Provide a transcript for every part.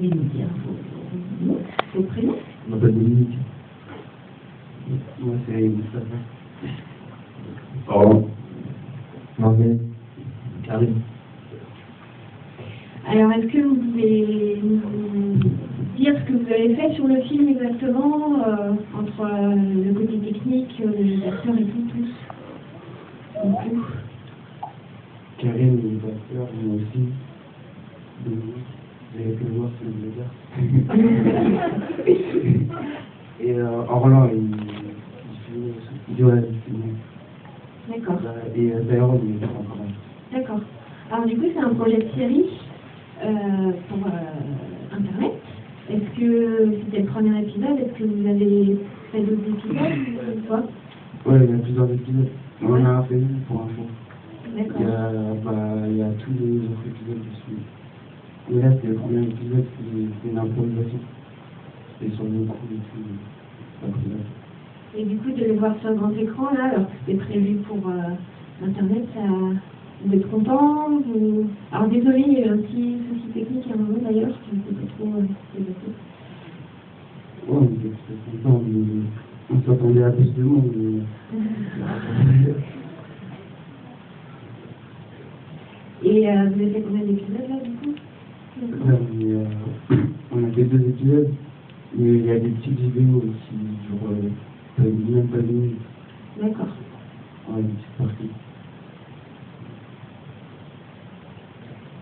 pouvez nous dire vos prénoms? Je m'appelle Dominique. Moi, c'est Moustapha. Oh. Morgane. Karim. Alors, est-ce que vous pouvez nous dire ce que vous avez fait sur le film exactement, entre le côté technique, les acteurs et tout, tous? Du coup. Karim, il est acteur, moi aussi. Dominique. Vous avez pu le voir sur le désert. Et Orlan, il doit filmer. D'accord. Et d'ailleurs, il est en travail. D'accord. Alors, du coup, c'est un projet de série pour Internet. Est-ce que c'était le premier épisode? Est-ce que vous avez fait d'autres épisodes ou pas? Oui, il y a plusieurs épisodes. On en a fait une pour info. D'accord. Il y a tous les autres épisodes dessus. Mais là, c'est le premier épisode, c'est une improvisation. C'était sur le coup et tout. Et du coup, de le voir sur le grand écran, là, alors que c'était prévu pour Internet, ça... vous êtes content vous... Alors désolé, il y a eu un petit souci technique à un moment d'ailleurs, je ne sais pas trop ce qui s'est passé. Ouais, on était très contents, mais on s'attendait à plus de monde. Mais... Et vous avez fait combien d'épisodes là, du coup? Là, on a fait 2 épisodes, mais il y a des petites vidéos qui durent même pas 10 minutes. D'accord. Ouais, une petite partie.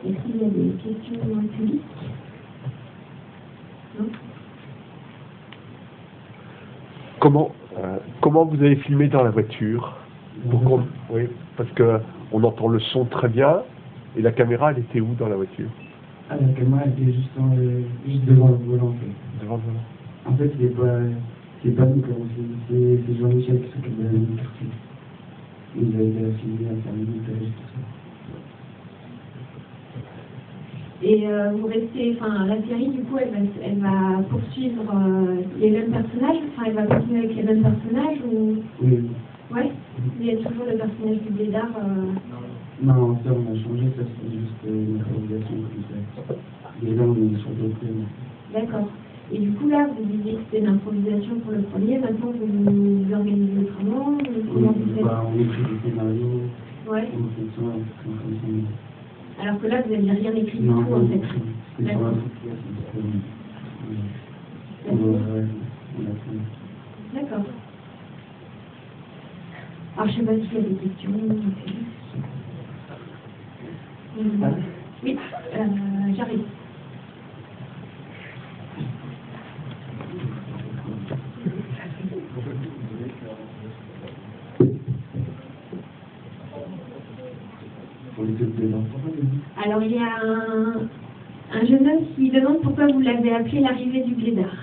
Est-ce qu'il y a des questions dans le public? Non? Comment vous avez filmé dans la voiture? Oui, parce qu'on entend le son très bien, et la caméra, elle était où dans la voiture? Ah, la caméra était juste devant le volant, en fait. Devant le volant. En fait, c'est pas nous qui avons filmé, c'est Jean-Michel qui s'occupe de la microphone. Il nous a aidé à filmer, à faire le montage, tout ça. Et vous restez, enfin, la série, du coup, elle va poursuivre les mêmes personnages, enfin, elle va continuer avec les mêmes personnages ou... Oui. Ouais. Il y a toujours le personnage du Blédard. Non, ça, on a changé, ça, c'est juste une improvisation comme ça. Et là, on est sur d'autres thèmes. D'accord. Et du coup, là, vous disiez que c'était une improvisation pour le premier, maintenant vous organisez autrement, comment vous faites? On écrit des scénarios, ouais. on fait ça, on fait ça. Alors que là, vous n'aviez rien écrit du tout, en fait. C'est sur la D'accord. D'accord. Alors, je ne sais pas s'il y a des questions. Oui, j'arrive. Alors, il y a un jeune homme qui demande pourquoi vous l'avez appelé l'arrivée du Blédard.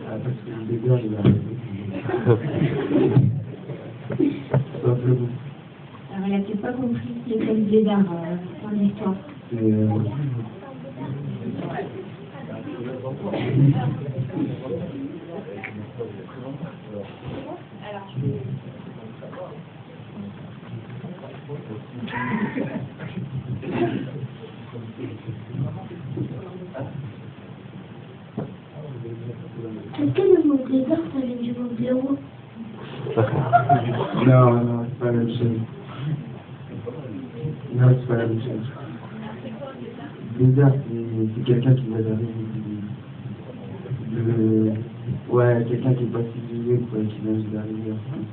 Parce que le Blédard, il va arriver. Alors, il n'a peut-être pas compris ce qui était le Blédard dans l'histoire. Est-ce que le mot Blédard, ça vient du mot blaireau? Non, c'est pas la même chose. Non, c'est pas la même chose. Blédard, c'est quelqu'un qui va d'arriver. Ouais, quelqu'un qui est pas civilisé, quoi, qui vient juste d'arriver en France.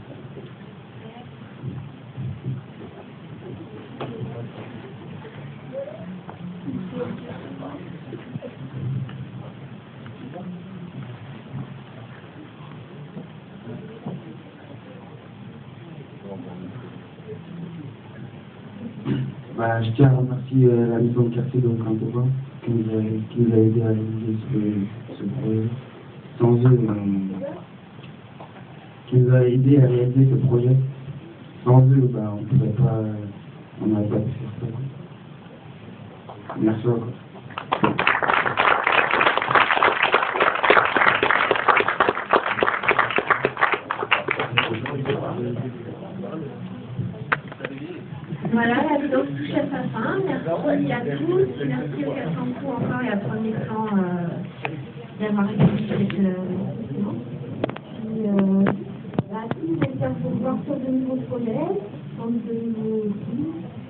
Je tiens à remercier la maison de quartier de Cantoba qui nous a aidé à réaliser ce projet. Sans eux, qui nous a aidé à réaliser ce projet. Sans eux, on n'aurait pas pu faire ça. Merci encore. présidence touche à sa fin. Merci à tous. Merci au 400 coups encore et à Premier Écran d'avoir répondu cette question. Puis, à tous, j'espère vous voir sur de nouveaux projets, dans de nouveaux films.